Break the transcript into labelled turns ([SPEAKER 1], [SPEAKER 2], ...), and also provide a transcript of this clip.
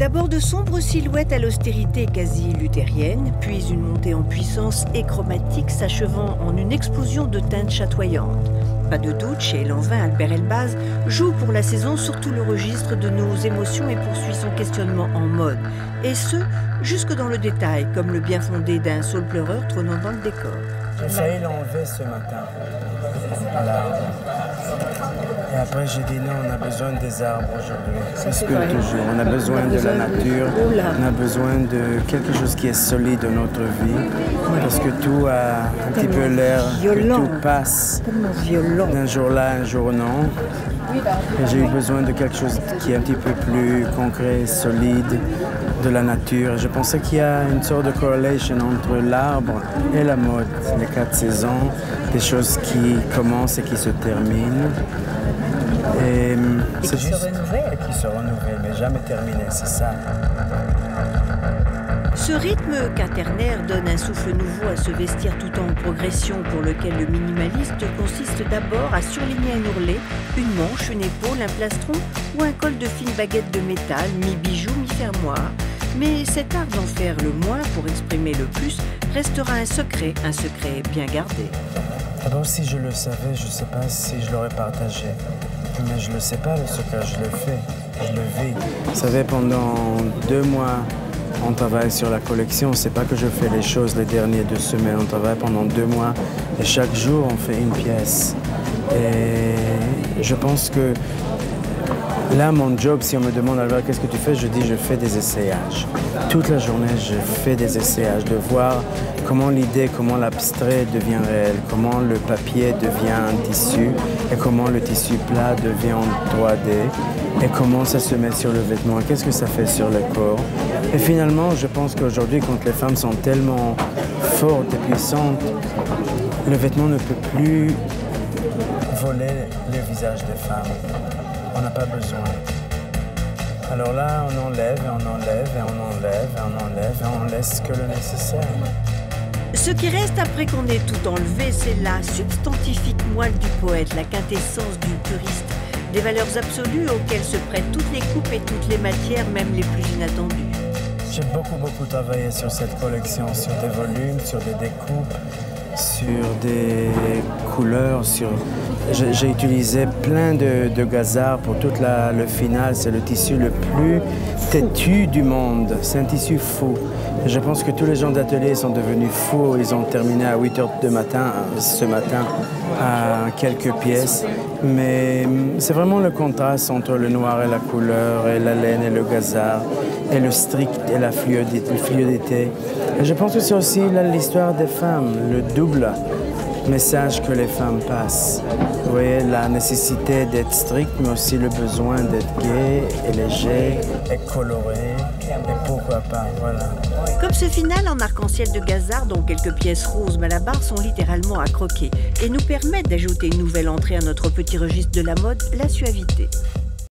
[SPEAKER 1] D'abord de sombres silhouettes à l'austérité quasi luthérienne, puis une montée en puissance et chromatique s'achevant en une explosion de teintes chatoyantes. Pas de doute, chez Lanvin, Albert Elbaz joue pour la saison surtout le registre de nos émotions et poursuit son questionnement en mode. Et ce, jusque dans le détail, comme le bien fondé d'un saule pleureur trônant dans le décor.
[SPEAKER 2] J'ai failli l'enlever ce matin. Voilà. Et après, j'ai dit non, on a besoin des arbres aujourd'hui. C'est ce que toujours. On a besoin de la nature, on a besoin de quelque chose qui est solide dans notre vie. Parce que tout a un petit peu l'air que tout passe d'un jour là, un jour non. Et j'ai eu besoin de quelque chose qui est un petit peu plus concret, solide, de la nature. Je pensais qu'il y a une sorte de corrélation entre l'arbre et la mode, les 4 saisons, des choses qui commencent et qui se terminent. Et
[SPEAKER 1] qui se renouvellent.
[SPEAKER 2] Qui se renouvellent, mais jamais terminées, c'est ça.
[SPEAKER 1] Ce rythme quaternaire donne un souffle nouveau à ce vestiaire tout en progression pour lequel le minimaliste consiste d'abord à surligner un ourlet, une manche, une épaule, un plastron ou un col de fine baguette de métal, mi-bijou, mi-fermoir. Mais cet art d'en faire le moins pour exprimer le plus restera un secret bien gardé.
[SPEAKER 2] D'abord, si je le savais, je ne sais pas si je l'aurais partagé. Mais je ne le sais pas, le secret, je le fais, je le vis. Vous savez, pendant 2 mois, on travaille sur la collection. C'est pas que je fais les choses les dernières 2 semaines. On travaille pendant 2 mois et chaque jour, on fait une pièce. Et je pense que là, mon job, si on me demande alors qu'est-ce que tu fais, je dis je fais des essayages. Toute la journée, je fais des essayages, de voir comment l'idée, comment l'abstrait devient réel, comment le papier devient un tissu et comment le tissu plat devient en 3D et comment ça se met sur le vêtement, qu'est-ce que ça fait sur le corps. Et finalement, je pense qu'aujourd'hui, quand les femmes sont tellement fortes et puissantes, le vêtement ne peut plus voler le visage des femmes. On n'a pas besoin. Alors là, on enlève et on enlève et on enlève et on enlève et on laisse que le nécessaire.
[SPEAKER 1] Ce qui reste après qu'on ait tout enlevé, c'est la substantifique moelle du poète, la quintessence du puriste, des valeurs absolues auxquelles se prêtent toutes les coupes et toutes les matières, même les plus inattendues.
[SPEAKER 2] J'ai beaucoup travaillé sur cette collection, sur des volumes, sur des découpes, sur des couleurs, j'ai utilisé plein de gazard pour tout le final. C'est le tissu le plus têtu du monde. C'est un tissu fou. Je pense que tous les gens d'atelier sont devenus fous. Ils ont terminé à 8 h du matin, ce matin, à quelques pièces. Mais c'est vraiment le contraste entre le noir et la couleur, et la laine et le gazard, et le strict et la fluidité. Et je pense que c'est aussi l'histoire des femmes, le double message que les femmes passent. Vous voyez, la nécessité d'être strict, mais aussi le besoin d'être gai et léger et coloré, et pourquoi pas, voilà.
[SPEAKER 1] Comme ce final en arc-en-ciel de gazard, dont quelques pièces roses malabar sont littéralement à croquer et nous permettent d'ajouter une nouvelle entrée à notre petit registre de la mode, la suavité.